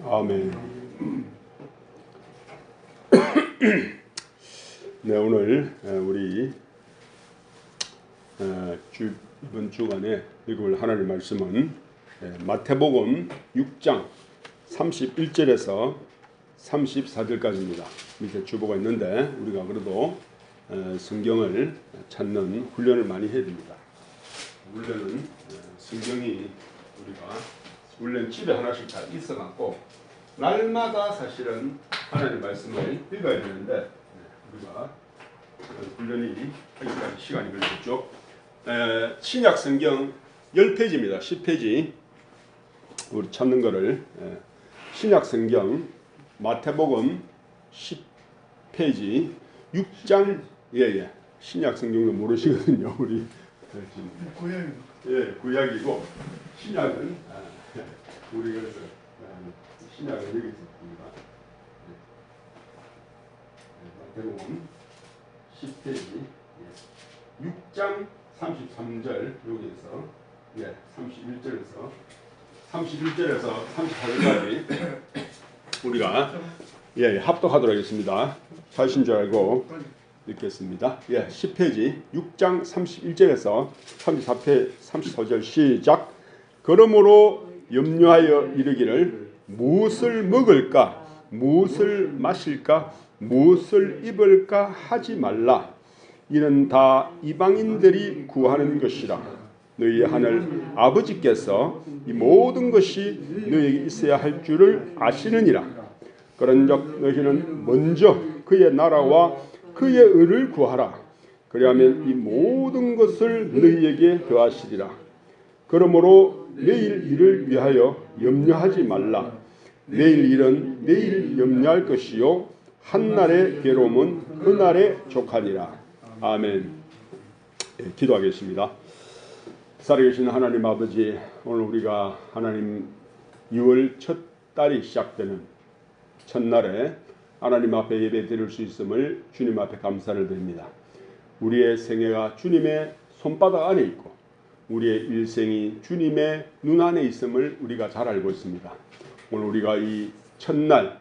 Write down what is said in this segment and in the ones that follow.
아멘. 네, 오늘 우리 이번 주간에 읽을 하나님의 말씀은 마태복음 6장 31절에서 34절까지입니다. 밑에 주보가 있는데 우리가 그래도 성경을 찾는 훈련을 많이 해야 됩니다. 원래는 성경이 우리가 원래는 집에 하나씩 다 있어갖고 날마다 사실은 하나님의 말씀을 읽어야 되는데 우리가 훈련이 하기까지 시간이 걸렸죠. 신약 성경 10페이지입니다. 10페이지 우리 찾는 거를 신약 성경 마태복음 10페이지 6장 신약 성경도 모르시거든요. 우리 구약이고 신약은 우리 그래서 신약은 여기 있습니다. 마태복음 10페이지 6장 33절 여기에서 31절에서 34절까지 우리가 합독하도록 하겠습니다. 사신 줄 알고 읽겠습니다. 10페이지 6장 31절에서 34절 시작. 그러므로 염려하여 이르기를 무엇을 먹을까 무엇을 마실까 무엇을 입을까 하지 말라. 이는 다 이방인들이 구하는 것이라. 너희 하늘 아버지께서 이 모든 것이 너희에게 있어야 할 줄을 아시느니라. 그런즉 너희는 먼저 그의 나라와 그의 의를 구하라. 그리하면 이 모든 것을 너희에게 더하시리라. 그러므로 내일 일을 위하여 염려하지 말라. 내일 일은 내일 염려할 것이요 한날의 괴로움은 그날에 족하니라. 아멘. 기도하겠습니다. 살아계신 하나님 아버지, 오늘 우리가 하나님 6월 첫 달이 시작되는 첫날에 하나님 앞에 예배 드릴 수 있음을 주님 앞에 감사를 드립니다. 우리의 생애가 주님의 손바닥 안에 있고 우리의 일생이 주님의 눈 안에 있음을 우리가 잘 알고 있습니다. 오늘 우리가 이 첫날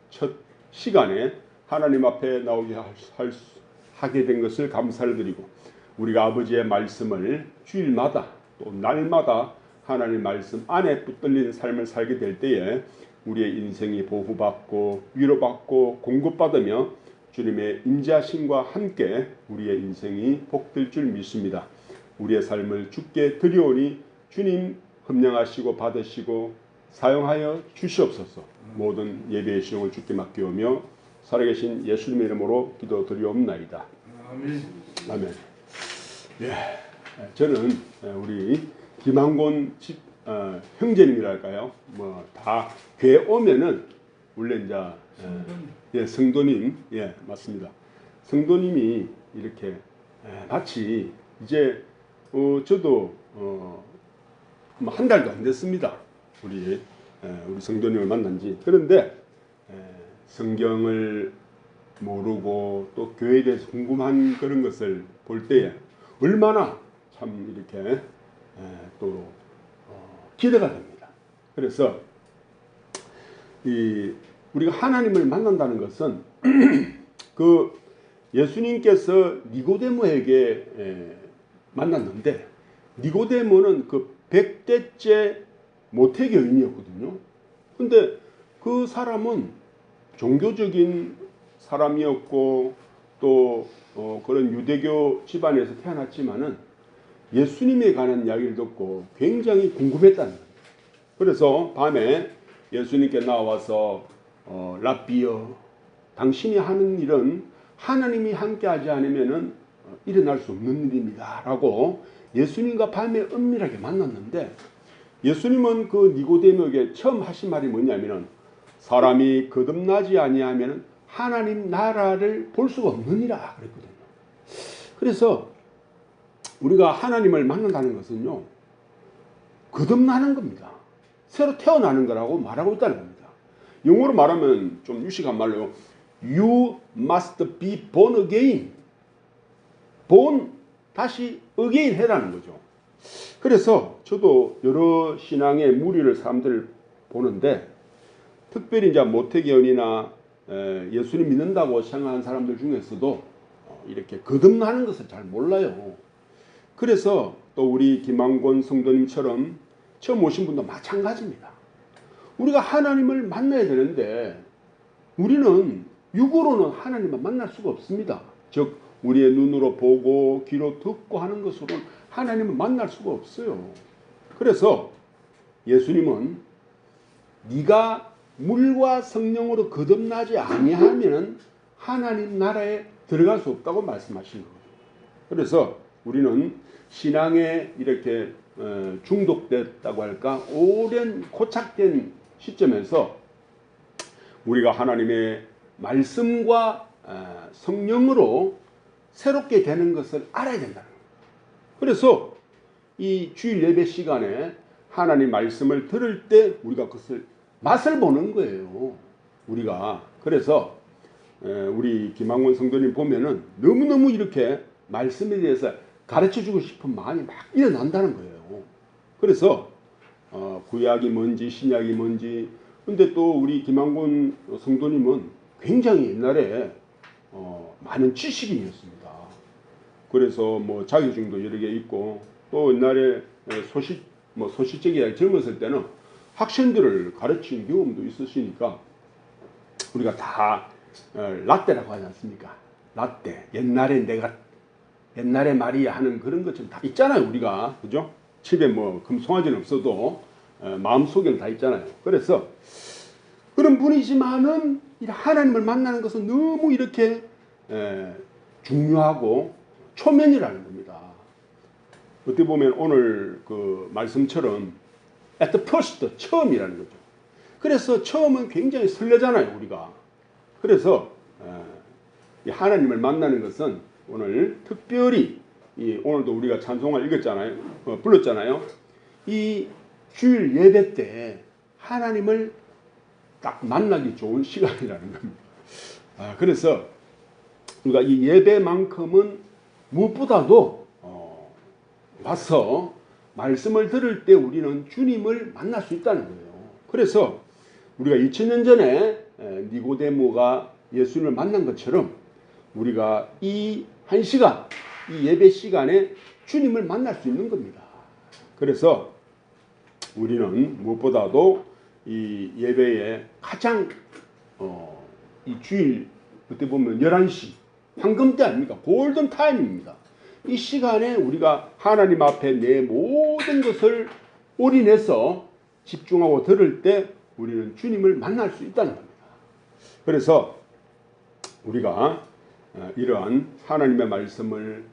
첫 시간에 하나님 앞에 나오게 하게 된 것을 감사를 드리고 우리가 아버지의 말씀을 주일마다 또 날마다 하나님 말씀 안에 붙들린 삶을 살게 될 때에 우리의 인생이 보호받고 위로받고 공급받으며 주님의 임재하심과 함께 우리의 인생이 복될 줄 믿습니다. 우리의 삶을 주께 드리오니 주님 흠령하시고 받으시고 사용하여 주시옵소서. 모든 예배의 시용을 주께 맡기오며 살아계신 예수님의 이름으로 기도드리옵나이다. 아멘. 저는 우리 김한곤 형제님이랄까요? 다 교회 오면은 원래 이제 성도님 맞습니다. 성도님이 이렇게 마치 이제 저도 한 달도 안 됐습니다. 우리 성도님을 만난지. 그런데 성경을 모르고 또 교회에 대해서 궁금한 그런 것을 볼 때에 얼마나 참 이렇게 또 기대가 됩니다. 그래서 우리가 하나님을 만난다는 것은 그 예수님께서 니고데모에게 만났는데 니고데모는 그 100대째 모태교인이었거든요. 근데 그 사람은 종교적인 사람이었고 또 그런 유대교 집안에서 태어났지만은 예수님에 관한 이야기를 듣고 굉장히 궁금했다는 거예요. 그래서 밤에 예수님께 나와서 라비어, 당신이 하는 일은 하나님이 함께하지 않으면은 일어날 수 없는 일입니다 라고 예수님과 밤에 은밀하게 만났는데 예수님은 그 니고데모에게 처음 하신 말이 뭐냐면은 사람이 거듭나지 아니하면 하나님 나라를 볼 수가 없느니라 그랬거든요. 그래서 우리가 하나님을 만난다는 것은요 거듭나는 겁니다. 새로 태어나는 거라고 말하고 있다는 겁니다. 영어로 말하면 좀 유식한 말로 You must be born again. born 다시 again 해라는 거죠. 그래서 저도 여러 신앙의 무리를 사람들을 보는데 특별히 이제 모태계언이나 예수님 믿는다고 생각하는 사람들 중에서도 이렇게 거듭나는 것을 잘 몰라요. 그래서 또 우리 김한권 성도님처럼 처음 오신 분도 마찬가지입니다. 우리가 하나님을 만나야 되는데 우리는 육으로는 하나님을 만날 수가 없습니다. 즉 우리의 눈으로 보고 귀로 듣고 하는 것으로는 하나님을 만날 수가 없어요. 그래서 예수님은 네가 물과 성령으로 거듭나지 아니하면 하나님 나라에 들어갈 수 없다고 말씀하신 거예요. 그래서 우리는 신앙에 이렇게 중독됐다고 할까, 오랜 고착된 시점에서 우리가 하나님의 말씀과 성령으로 새롭게 되는 것을 알아야 된다는 거예요. 그래서 이 주일 예배 시간에 하나님 말씀을 들을 때 우리가 그것을 맛을 보는 거예요. 우리가. 그래서 우리 김한권 성도님 보면은 너무너무 이렇게 말씀에 대해서 가르쳐주고 싶은 마음이 막 일어난다는 거예요. 그래서 구약이 뭔지 신약이 뭔지. 근데 또 우리 김한권 성도님은 굉장히 옛날에 많은 지식인이었습니다. 그래서 뭐 자격증도 여러 개 있고, 또 옛날에 소시적이야 젊었을 때는 학생들을 가르친 경험도 있으시니까 우리가 다 라떼라고 하지 않습니까? 라떼. 옛날에 말이야 하는 그런 것처럼 다 있잖아요, 우리가. 그죠? 집에 뭐 금송아지는 없어도 마음속에는 다 있잖아요. 그래서 그런 분이지만은 하나님을 만나는 것은 너무 이렇게 중요하고 초면이라는 겁니다. 어떻게 보면 오늘 그 말씀처럼 at the first, 처음이라는 거죠. 그래서 처음은 굉장히 설레잖아요, 우리가. 그래서 하나님을 만나는 것은 오늘 특별히 오늘도 우리가 찬송을 읽었잖아요. 불렀잖아요. 이 주일 예배 때 하나님을 딱 만나기 좋은 시간이라는 겁니다. 그래서 우리가 이 예배만큼은 무엇보다도 와서 말씀을 들을 때 우리는 주님을 만날 수 있다는 거예요. 그래서 우리가 2000년 전에 니고데모가 예수님을 만난 것처럼 우리가 이 한 시간, 이 예배 시간에 주님을 만날 수 있는 겁니다. 그래서 우리는 무엇보다도 이 예배에 가장 이 주일 그때 보면 11시 황금때 아닙니까? 골든 타임입니다. 이 시간에 우리가 하나님 앞에 내 모든 것을 올인해서 집중하고 들을 때 우리는 주님을 만날 수 있다는 겁니다. 그래서 우리가 이러한 하나님의 말씀을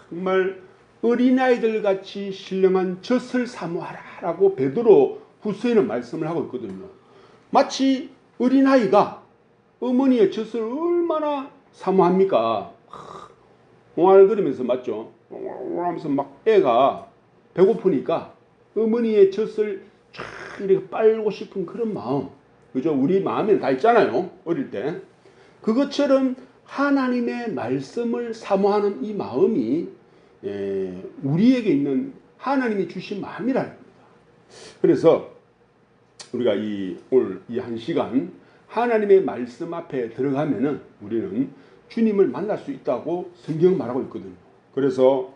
정말 어린아이들 같이 신령한 젖을 사모하라 라고 베드로 후서에는 말씀을 하고 있거든요. 마치 어린아이가 어머니의 젖을 얼마나 사모합니까? 옹알거리면서 맞죠? 하면서 막 애가 배고프니까 어머니의 젖을 쫙 이렇게 빨고 싶은 그런 마음, 그죠? 우리 마음에 다 있잖아요, 어릴 때. 그것처럼 하나님의 말씀을 사모하는 이 마음이 우리에게 있는 하나님이 주신 마음이라는 겁니다. 그래서 우리가 오늘 이 한 시간 하나님의 말씀 앞에 들어가면은 우리는 주님을 만날 수 있다고 성경 말하고 있거든요. 그래서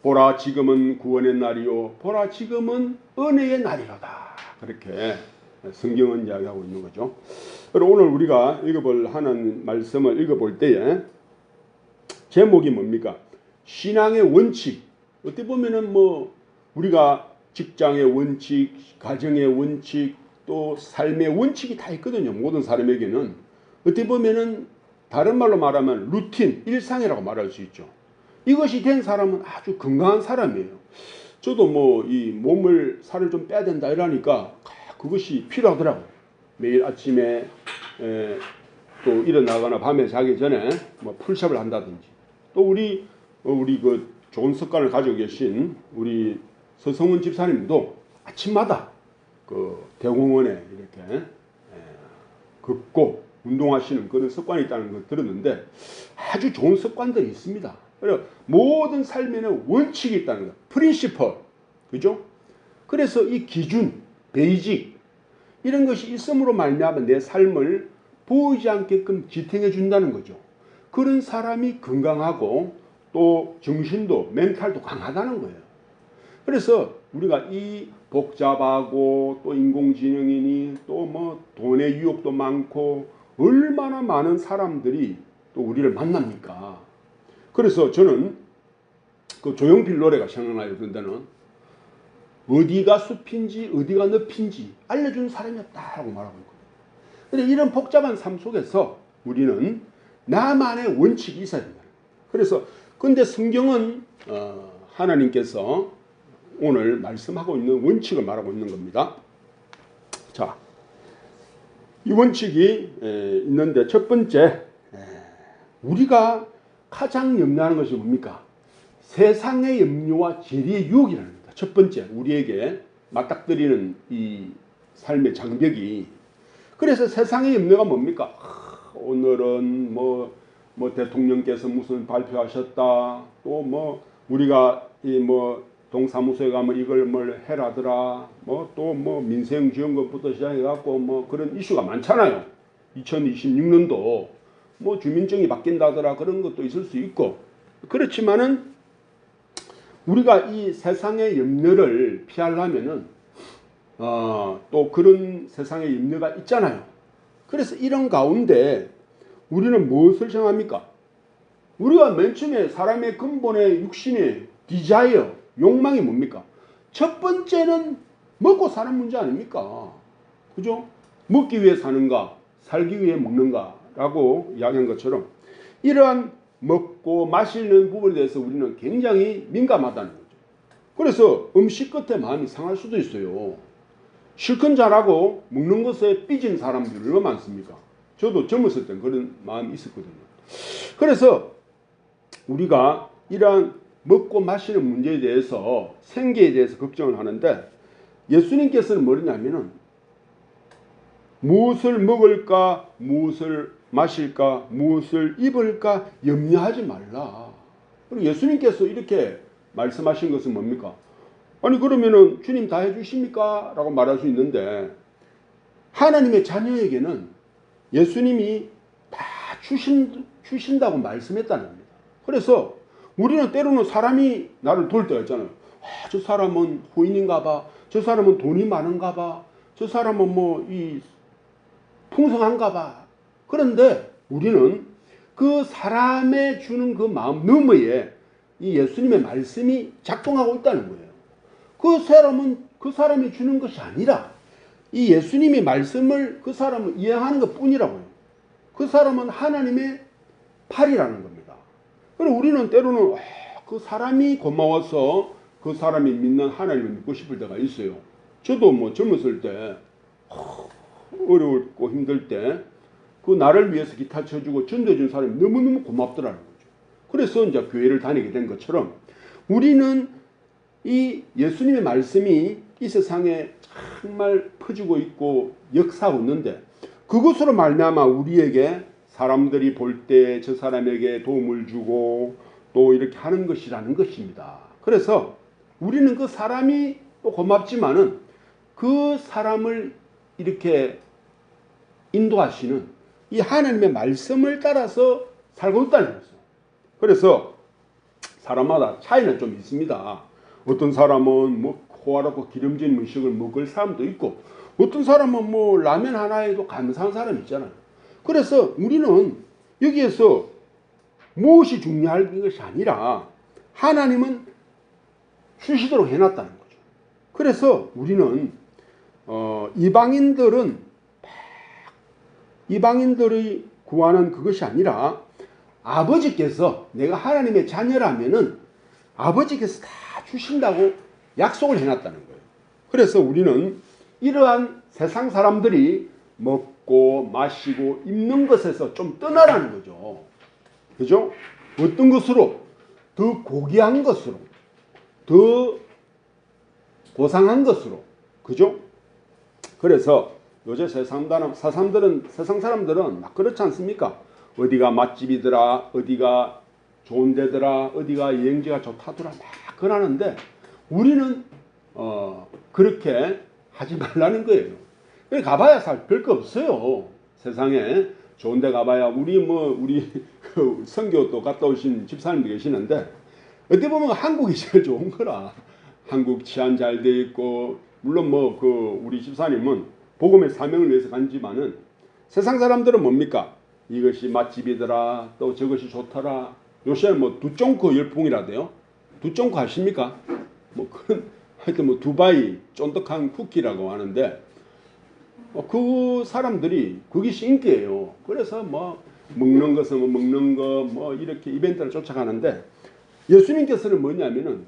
보라 지금은 구원의 날이요 보라 지금은 은혜의 날이로다, 그렇게 성경은 이야기하고 있는 거죠. 그리고 오늘 우리가 읽어볼 하나님 말씀을 읽어볼 때에 제목이 뭡니까? 신앙의 원칙. 어떻게 보면은 뭐 우리가 직장의 원칙, 가정의 원칙, 또 삶의 원칙이 다 있거든요. 모든 사람에게는. 어떻게 보면은 다른 말로 말하면 루틴, 일상이라고 말할 수 있죠. 이것이 된 사람은 아주 건강한 사람이에요. 저도 뭐 이 살을 좀 빼야 된다 이러니까 그것이 필요하더라고요. 매일 아침에 또 일어나거나 밤에 자기 전에 뭐 풀샵을 한다든지, 또 우리 그 좋은 습관을 가지고 계신 우리 서성훈 집사님도 아침마다 그 대공원에 이렇게 걷고 운동하시는 그런 습관이 있다는 걸 들었는데 아주 좋은 습관들이 있습니다. 그래서 모든 삶에는 원칙이 있다는 거, 프린시펄, 그죠? 그래서 이 기준, 베이직, 이런 것이 있음으로 말미암아 내 삶을 보이지 않게끔 지탱해 준다는 거죠. 그런 사람이 건강하고 또 정신도 멘탈도 강하다는 거예요. 그래서 우리가 이 복잡하고 또 인공지능이니 또 뭐 돈의 유혹도 많고 얼마나 많은 사람들이 또 우리를 만납니까? 그래서 저는 그 조용필 노래가 생각나요. 그런 데는 어디가 숲인지 어디가 늪인지 알려주는 사람이 없다라고 말하고 있거든요. 그런데 이런 복잡한 삶 속에서 우리는 나만의 원칙이 있어야 된다. 그래서 근데 성경은 하나님께서 오늘 말씀하고 있는 원칙을 말하고 있는 겁니다. 자, 이 원칙이 있는데 첫 번째, 우리가 가장 염려하는 것이 뭡니까? 세상의 염려와 재리의 유혹이라는 겁니다. 첫 번째, 우리에게 맞닥뜨리는 이 삶의 장벽이. 그래서 세상의 염려가 뭡니까? 오늘은 뭐 대통령께서 무슨 발표하셨다. 또 뭐 우리가 이 뭐 동사무소에 가면 이걸 뭘 해라더라. 뭐 또 뭐 민생지원금부터 시작해갖고 뭐 그런 이슈가 많잖아요. 2026년도 뭐 주민증이 바뀐다더라. 그런 것도 있을 수 있고. 그렇지만은 우리가 이 세상의 염려를 피하려면은 또 그런 세상의 염려가 있잖아요. 그래서 이런 가운데 우리는 무엇을 정합니까? 우리가 맨 처음에 사람의 근본의 육신의 디자이어, 욕망이 뭡니까? 첫 번째는 먹고 사는 문제 아닙니까? 그죠? 먹기 위해 사는가, 살기 위해 먹는가라고 이야기한 것처럼 이러한 먹고 마시는 부분에 대해서 우리는 굉장히 민감하다는 거죠. 그래서 음식 끝에 마음이 상할 수도 있어요. 실컷 잘하고 먹는 것에 삐진 사람들이 얼마나 많습니까? 저도 젊었을 땐 그런 마음이 있었거든요. 그래서 우리가 이러한 먹고 마시는 문제에 대해서 생계에 대해서 걱정을 하는데 예수님께서는 뭐냐면은 무엇을 먹을까, 무엇을 마실까, 무엇을 입을까 염려하지 말라. 그리고 예수님께서 이렇게 말씀하신 것은 뭡니까? 아니 그러면은 주님 다 해주십니까? 라고 말할 수 있는데 하나님의 자녀에게는 예수님이 다 주신다고 말씀했다는 겁니다. 그래서 우리는 때로는 사람이 나를 도울 때가 있잖아요. 저 사람은 후인인가 봐. 저 사람은 돈이 많은가 봐. 저 사람은 뭐 이 풍성한가 봐. 그런데 우리는 그 사람의 주는 그 마음 너머에 이 예수님의 말씀이 작동하고 있다는 거예요. 그 사람이 주는 것이 아니라 이 예수님의 말씀을 그 사람은 이해하는 것 뿐이라고요. 그 사람은 하나님의 팔이라는 겁니다. 그리고 우리는 때로는 그 사람이 고마워서 그 사람이 믿는 하나님을 믿고 싶을 때가 있어요. 저도 뭐 젊었을 때 어려웠고 힘들 때 그 나를 위해서 기타 쳐주고 전도해준 사람이 너무너무 고맙더라는 거죠. 그래서 이제 교회를 다니게 된 것처럼 우리는 이 예수님의 말씀이 이 세상에 정말 퍼지고 있고 역사하고 있는데 그것으로 말미암아 우리에게 사람들이 볼 때 저 사람에게 도움을 주고 또 이렇게 하는 것이라는 것입니다. 그래서 우리는 그 사람이 또 고맙지만은 그 사람을 이렇게 인도하시는 이 하나님의 말씀을 따라서 살고 있다는 거죠. 그래서 사람마다 차이는 좀 있습니다. 어떤 사람은 뭐 호화롭고 기름진 음식을 먹을 사람도 있고 어떤 사람은 뭐 라면 하나에도 감사한 사람이 있잖아요. 그래서 우리는 여기에서 무엇이 중요한 것이 아니라 하나님은 주시도록 해놨다는 거죠. 그래서 우리는 이방인들이 구하는 그것이 아니라 아버지께서 내가 하나님의 자녀라면은 아버지께서 다 주신다고 약속을 해놨다는 거예요. 그래서 우리는 이러한 세상 사람들이 먹고 마시고 입는 것에서 좀 떠나라는 거죠. 그죠? 어떤 것으로? 더 고귀한 것으로, 더 고상한 것으로. 그죠? 그래서 요새 세상 사람들은 막 그렇지 않습니까? 어디가 맛집이더라, 어디가 좋은 데더라, 어디가 여행지가 좋다더라 막 그러는데 우리는 그렇게 하지 말라는 거예요. 가봐야 별거 없어요. 세상에 좋은 데 가봐야 우리 그 선교 또 갔다 오신 집사님도 계시는데 어떻게 보면 한국이 제일 좋은 거라. 한국 치안 잘 돼 있고 물론 우리 집사님은 복음의 사명을 위해서 간지만은 세상 사람들은 뭡니까? 이것이 맛집이더라 또 저것이 좋더라. 요새는 두쫑크 열풍이라대요. 두쫑크 아십니까? 그런 하여튼 두바이 쫀득한 쿠키라고 하는데 그 사람들이 그것이 인기예요. 그래서 먹는 것은 먹는 거 이렇게 이벤트를 쫓아가는데 예수님께서는 뭐냐면은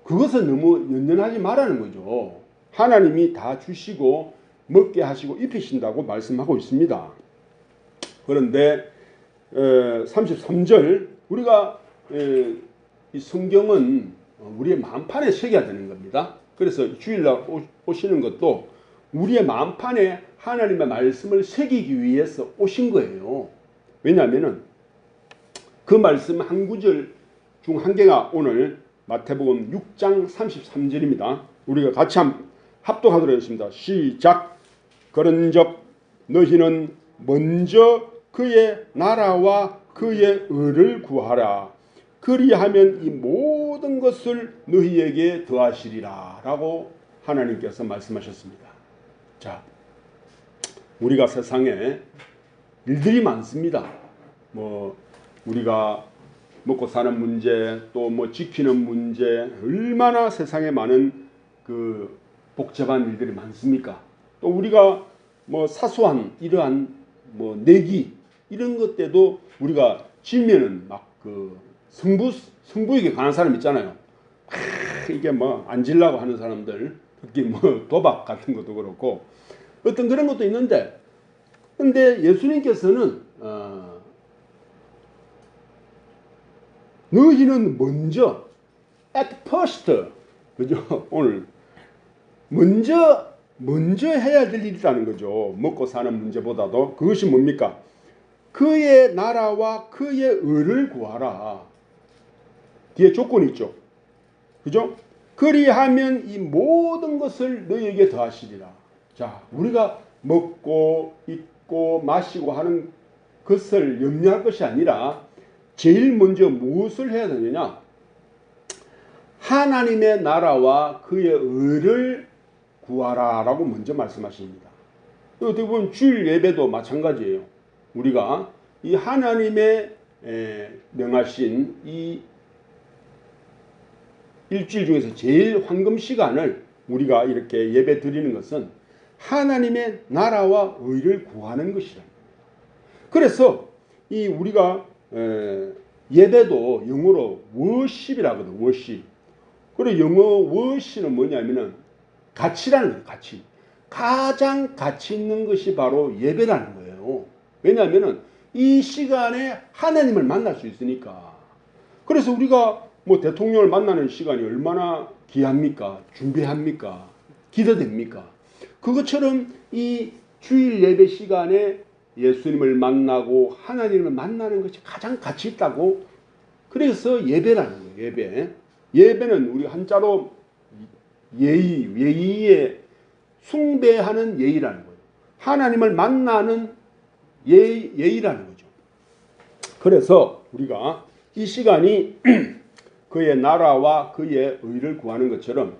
그것은 너무 연연하지 말라는 거죠. 하나님이 다 주시고 먹게 하시고 입히신다고 말씀하고 있습니다. 그런데 33절 우리가 이 성경은 우리의 마음판에 새겨야 되는 겁니다. 그래서 주일날 오시는 것도 우리의 마음판에 하나님의 말씀을 새기기 위해서 오신 거예요. 왜냐하면 그 말씀 한 구절 중 한 개가 오늘 마태복음 6장 33절입니다. 우리가 같이 합독하도록 하겠습니다. 시작. 그런즉 너희는 먼저 그의 나라와 그의 의를 구하라. 그리하면 이 모든 것을 너희에게 더하시리라 라고 하나님께서 말씀하셨습니다. 자, 우리가 세상에 일들이 많습니다. 우리가 먹고 사는 문제, 또 지키는 문제, 얼마나 세상에 많은 그 복잡한 일들이 많습니까? 또 우리가 사소한 이러한 내기 이런 것 때도 우리가 지면은 승부에게 강한 사람 있잖아요. 이게 안 질라고 하는 사람들, 특히 도박 같은 것도 그렇고 어떤 그런 것도 있는데, 근데 예수님께서는 너희는 먼저 at first, 그죠? 오늘 먼저 해야 될 일이라는 거죠. 먹고 사는 문제보다도. 그것이 뭡니까? 그의 나라와 그의 의를 구하라. 뒤에 조건이 있죠. 그죠? 그리하면 이 모든 것을 너희에게 더하시리라. 자, 우리가 먹고 입고 마시고 하는 것을 염려할 것이 아니라 제일 먼저 무엇을 해야 되느냐? 하나님의 나라와 그의 의를 구하라 라고 먼저 말씀하십니다. 어떻게 보면 주일 예배도 마찬가지예요. 우리가 이 하나님의 명하신 이 일주일 중에서 제일 황금 시간을 우리가 이렇게 예배 드리는 것은 하나님의 나라와 의를 구하는 것이라. 그래서 이 우리가 예배도 영어로 worship이라고 하거든. worship. 그리고 영어 worship은 뭐냐면은 가치라는 거예요. 가치. 가장 가치 있는 것이 바로 예배라는 거예요. 왜냐하면은 이 시간에 하나님을 만날 수 있으니까. 그래서 우리가 대통령을 만나는 시간이 얼마나 귀합니까? 중대합니까? 기대됩니까? 그것처럼 이 주일 예배 시간에 예수님을 만나고 하나님을 만나는 것이 가장 가치 있다고. 그래서 예배라는 거예요. 예배. 예배는 우리 한자로 예의에 숭배하는 예의라는 거예요. 하나님을 만나는 예의라는 거죠. 그래서 우리가 이 시간이 그의 나라와 그의 의를 구하는 것처럼,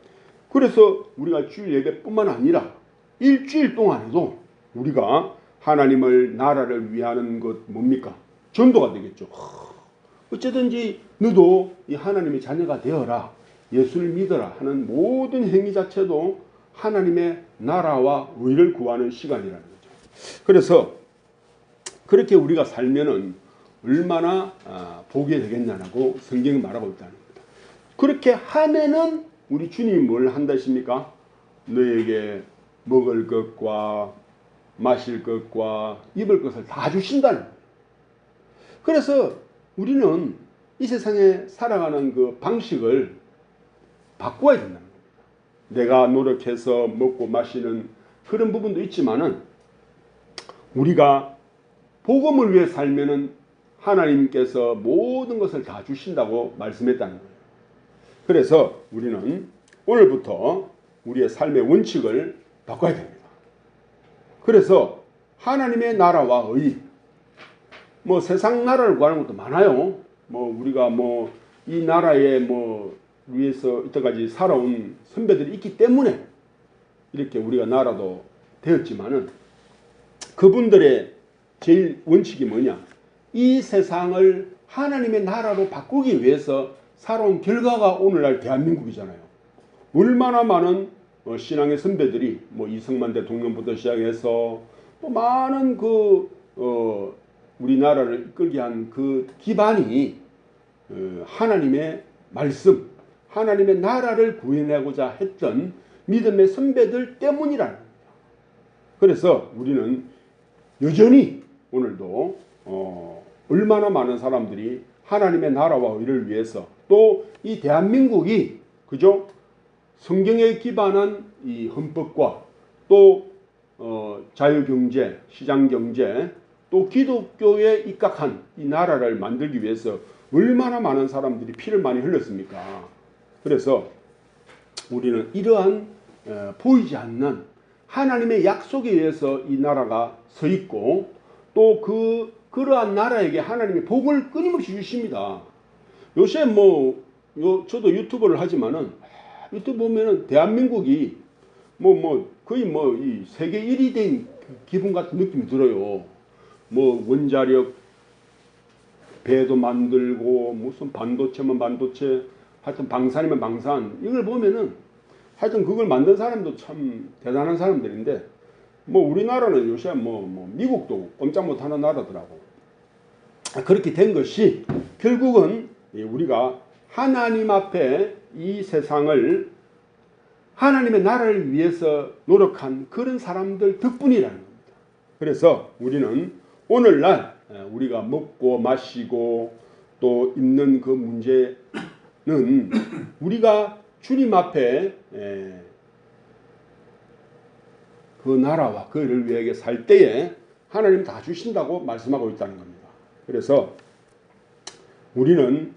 그래서 우리가 주일 예배뿐만 아니라 일주일 동안에도 우리가 하나님을 나라를 위하는 것 뭡니까? 전도가 되겠죠. 어쨌든지 너도 이 하나님의 자녀가 되어라, 예수를 믿어라 하는 모든 행위 자체도 하나님의 나라와 의를 구하는 시간이라는 거죠. 그래서 그렇게 우리가 살면은 얼마나 복이 되겠냐고 성경이 말하고 있다는 겁니다. 그렇게 하면은 우리 주님이 뭘 한다 하십니까? 너에게 먹을 것과 마실 것과 입을 것을 다 주신다는 거예요. 그래서 우리는 이 세상에 살아가는 그 방식을 바꿔야 된다는 겁니다. 내가 노력해서 먹고 마시는 그런 부분도 있지만은 우리가 복음을 위해 살면은 하나님께서 모든 것을 다 주신다고 말씀했다는 거예요. 그래서 우리는 오늘부터 우리의 삶의 원칙을 바꿔야 됩니다. 그래서 하나님의 나라와 의, 뭐 세상 나라를 구하는 것도 많아요. 뭐 우리가 뭐 이 나라에 뭐 위해서 이때까지 살아온 선배들이 있기 때문에 이렇게 우리가 나라도 되었지만은, 그분들의 제일 원칙이 뭐냐? 이 세상을 하나님의 나라로 바꾸기 위해서 살아온 결과가 오늘날 대한민국이잖아요. 얼마나 많은 신앙의 선배들이 뭐 이승만 대통령부터 시작해서 또 많은 우리나라를 이끌게 한 그 기반이 하나님의 말씀, 하나님의 나라를 구해내고자 했던 믿음의 선배들 때문이라는 겁니다. 그래서 우리는 여전히 오늘도 얼마나 많은 사람들이 하나님의 나라와 의를 위해서, 또 이 대한민국이 그죠? 성경에 기반한 이 헌법과 또 자유경제, 시장경제, 또 기독교에 입각한 이 나라를 만들기 위해서 얼마나 많은 사람들이 피를 많이 흘렸습니까? 그래서 우리는 이러한 보이지 않는 하나님의 약속에 의해서 이 나라가 서 있고, 또 그러한 나라에게 하나님의 복을 끊임없이 주십니다. 요새 저도 유튜브를 하지만은 유튜브 보면은 대한민국이 거의 이 세계 1위 된 기분 같은 느낌이 들어요. 뭐 원자력 배도 만들고 무슨 반도체면 반도체, 하여튼 방산이면 방산, 이걸 보면은 하여튼 그걸 만든 사람도 참 대단한 사람들인데, 뭐 우리나라는 요새 미국도 꼼짝 못하는 나라더라고. 그렇게 된 것이 결국은 우리가 하나님 앞에 이 세상을 하나님의 나라를 위해서 노력한 그런 사람들 덕분이라는 겁니다. 그래서 우리는 오늘날 우리가 먹고 마시고 또 입는 그 문제는 우리가 주님 앞에 그 나라와 그를 위하여 살 때에 하나님 다 주신다고 말씀하고 있다는 겁니다. 그래서 우리는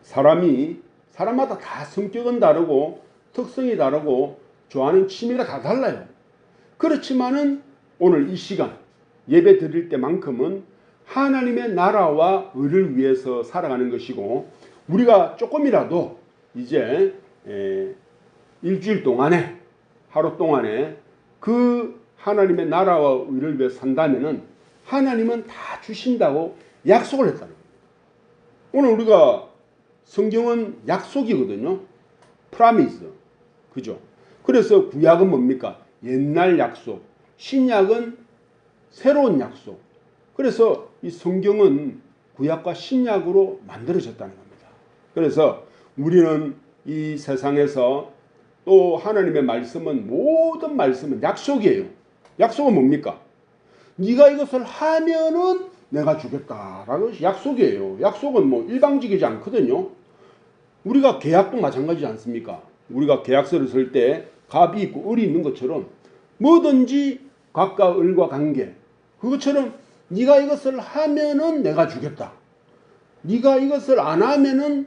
사람마다 다 성격은 다르고 특성이 다르고 좋아하는 취미가 다 달라요. 그렇지만은 오늘 이 시간 예배 드릴 때만큼은 하나님의 나라와 의를 위해서 살아가는 것이고, 우리가 조금이라도 이제 일주일 동안에, 하루 동안에 그 하나님의 나라와 의를 위해 산다면은 하나님은 다 주신다고 약속을 했다는 겁니다. 오늘 우리가 성경은 약속이거든요. 프라미스. 그죠? 그래서 구약은 뭡니까? 옛날 약속. 신약은 새로운 약속. 그래서 이 성경은 구약과 신약으로 만들어졌다는 겁니다. 그래서 우리는 이 세상에서 또 하나님의 말씀은, 모든 말씀은 약속이에요. 약속은 뭡니까? 네가 이것을 하면은 내가 주겠다라는 것이 약속이에요. 약속은 일방적이지 않거든요. 우리가 계약도 마찬가지지 않습니까? 우리가 계약서를 쓸 때 갑이 있고 을이 있는 것처럼 뭐든지 갑과 을과 관계, 그것처럼 네가 이것을 하면은 내가 주겠다, 네가 이것을 안 하면은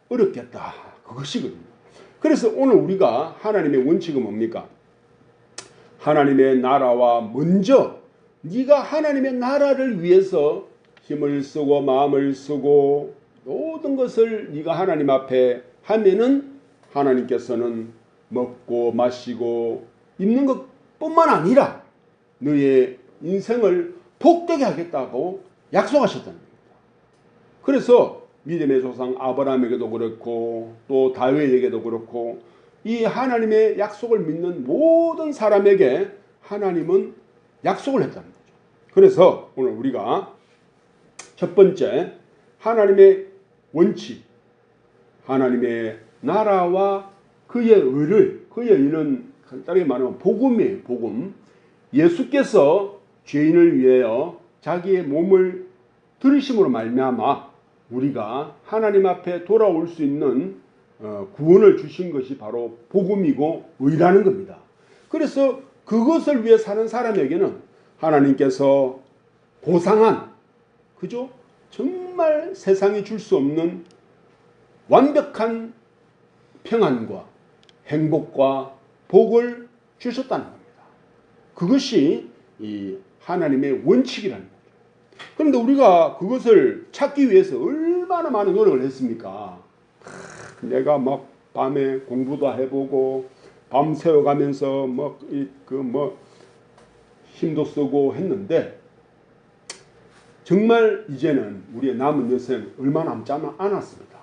어렵겠다, 그것이거든요. 그래서 오늘 우리가 하나님의 원칙은 뭡니까? 하나님의 나라와 먼저 네가 하나님의 나라를 위해서 힘을 쓰고 마음을 쓰고 모든 것을 네가 하나님 앞에 하면은 하나님께서는 먹고 마시고 입는 것뿐만 아니라 너의 인생을 복되게 하겠다고 약속하셨다는 겁니다. 그래서 믿음의 조상 아브라함에게도 그렇고 또 다윗에게도 그렇고 이 하나님의 약속을 믿는 모든 사람에게 하나님은 약속을 했다는 거죠. 그래서 오늘 우리가 첫 번째, 하나님의 원칙, 하나님의 나라와 그의 의를, 그의 의는 간단하게 말하면 복음이에요. 복음. 예수께서 죄인을 위하여 자기의 몸을 들이심으로 말미암아 우리가 하나님 앞에 돌아올 수 있는 구원을 주신 것이 바로 복음이고 의라는 겁니다. 그래서 그것을 위해 사는 사람에게는 하나님께서 보상한, 그죠? 정말 세상이 줄 수 없는 완벽한 평안과 행복과 복을 주셨다는 겁니다. 그것이 이 하나님의 원칙이라는 거죠. 그런데 우리가 그것을 찾기 위해서 얼마나 많은 노력을 했습니까? 내가 막 밤에 공부도 해보고 밤새워가면서 힘도 쓰고 했는데 정말 이제는 우리의 남은 여생 얼마 남지 않았습니다.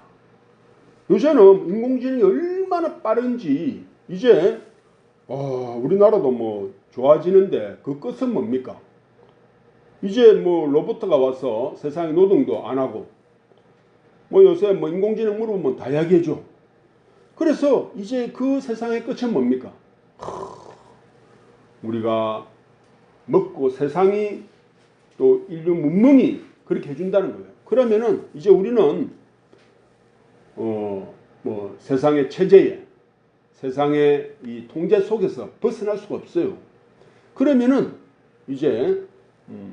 요새는 인공지능이 얼마나 빠른지 이제 우리나라도 뭐 좋아지는데 그 끝은 뭡니까? 이제 뭐 로봇가 와서 세상의 노동도 안 하고 뭐 요새 뭐 인공지능 물어보면 다 이야기해줘. 그래서 이제 그 세상의 끝은 뭡니까? 우리가 먹고 세상이 또 인류 문명이 그렇게 해준다는 거예요. 그러면은 이제 우리는 뭐 세상의 체제에 세상의 이 통제 속에서 벗어날 수가 없어요. 그러면은 이제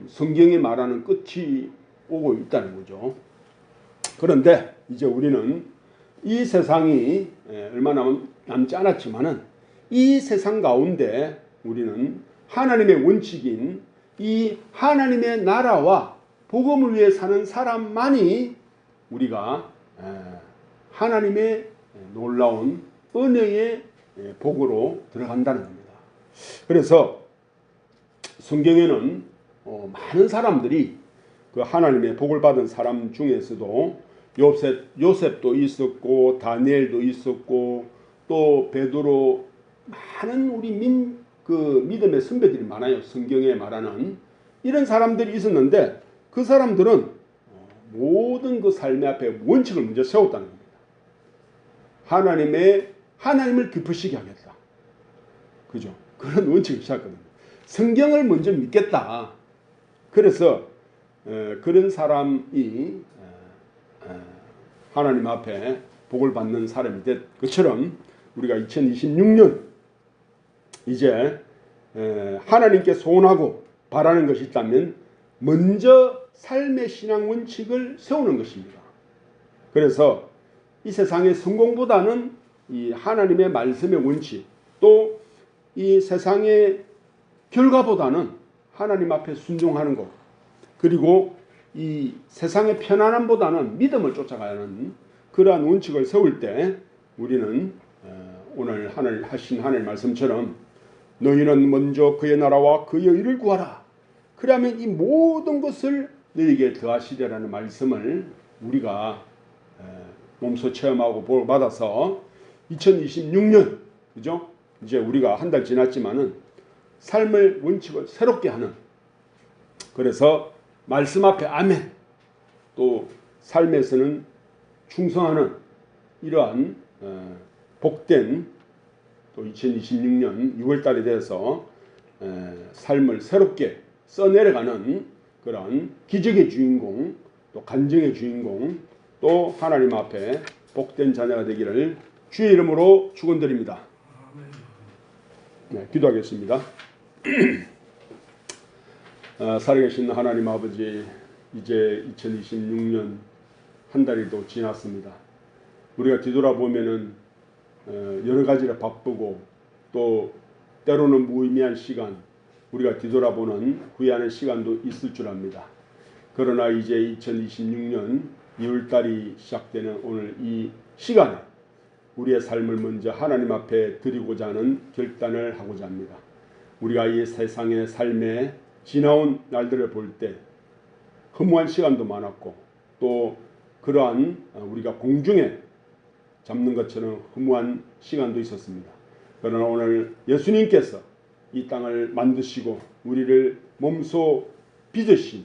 성경이 말하는 끝이 오고 있다는 거죠. 그런데 이제 우리는 이 세상이 얼마 남지 않았지만은 이 세상 가운데 우리는 하나님의 원칙인 이 하나님의 나라와 복음을 위해 사는 사람만이 우리가 하나님의 놀라운 은혜의 복으로 들어간다는 겁니다. 그래서 성경에는 많은 사람들이 그 하나님의 복을 받은 사람 중에서도 요셉도 있었고 다니엘도 있었고 또 베드로 많은 우리 믿음의 선배들이 많아요. 성경에 말하는 이런 사람들이 있었는데 그 사람들은 모든 그 삶의 앞에 원칙을 먼저 세웠다는 겁니다. 하나님을 기쁘시게 하겠다. 그죠? 그런 원칙을 세웠거든요. 성경을 먼저 믿겠다. 그래서 그런 사람이 하나님 앞에 복을 받는 사람이 된 것처럼 우리가 2026년 이제 하나님께 소원하고 바라는 것이 있다면 먼저 삶의 신앙 원칙을 세우는 것입니다. 그래서 이 세상의 성공보다는 이 하나님의 말씀의 원칙 또 이 세상의 결과보다는 하나님 앞에 순종하는 것 그리고 이 세상의 편안함보다는 믿음을 쫓아가는 그러한 원칙을 세울 때 우리는 오늘 하신 하나님 말씀처럼 너희는 먼저 그의 나라와 그의 의를 구하라. 그러면 이 모든 것을 너희에게 더하시리라는 말씀을 우리가 몸소 체험하고 복을 받아서 2026년 그죠? 이제 우리가 한 달 지났지만은 삶의 원칙을 새롭게 하는 그래서 말씀 앞에 아멘 또 삶에서는 충성하는 이러한 복된 또 2026년 6월달에 대해서 삶을 새롭게 써내려가는 그런 기적의 주인공 또 간증의 주인공 또 하나님 앞에 복된 자녀가 되기를 주의 이름으로 축원드립니다. 네, 기도하겠습니다. 살아계신 하나님 아버지 이제 2026년 한 달이 또 지났습니다. 우리가 뒤돌아보면은 여러 가지로 바쁘고 또 때로는 무의미한 시간 우리가 뒤돌아보는 후회하는 시간도 있을 줄 압니다. 그러나 이제 2026년 2월달이 시작되는 오늘 이 시간에 우리의 삶을 먼저 하나님 앞에 드리고자 하는 결단을 하고자 합니다. 우리가 이 세상의 삶에 지나온 날들을 볼 때 허무한 시간도 많았고 또 그러한 우리가 공중에 잡는 것처럼 허무한 시간도 있었습니다. 그러나 오늘 예수님께서 이 땅을 만드시고 우리를 몸소 빚으신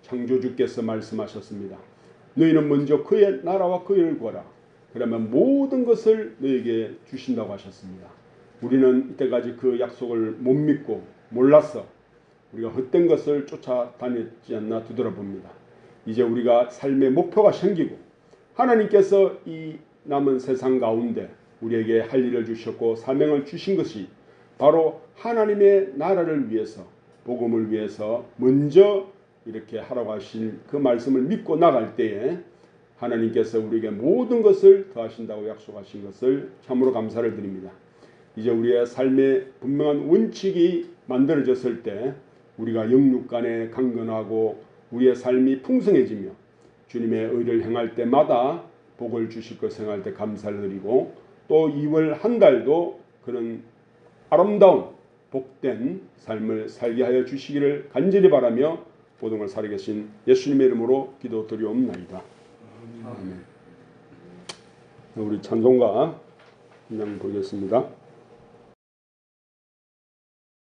창조주께서 말씀하셨습니다. 너희는 먼저 그의 나라와 그의 의를 구하라. 그러면 모든 것을 너희에게 주신다고 하셨습니다. 우리는 이때까지 그 약속을 못 믿고 몰라서 우리가 헛된 것을 쫓아다녔지 않나 뒤돌아봅니다. 이제 우리가 삶의 목표가 생기고 하나님께서 이 남은 세상 가운데 우리에게 할 일을 주셨고 사명을 주신 것이 바로 하나님의 나라를 위해서 복음을 위해서 먼저 이렇게 하라고 하신 그 말씀을 믿고 나갈 때에 하나님께서 우리에게 모든 것을 더하신다고 약속하신 것을 참으로 감사를 드립니다. 이제 우리의 삶의 분명한 원칙이 만들어졌을 때 우리가 영육 간에 강건하고 우리의 삶이 풍성해지며 주님의 의를 행할 때마다 복을 주실 것을 행할 때 감사를 드리고 또 2월 한 달도 그런 아름다운 복된 삶을 살게 하여 주시기를 간절히 바라며 모든 걸 살아계신 예수님의 이름으로 기도드리옵나이다. 아멘. 우리 찬송가 그냥 보겠습니다.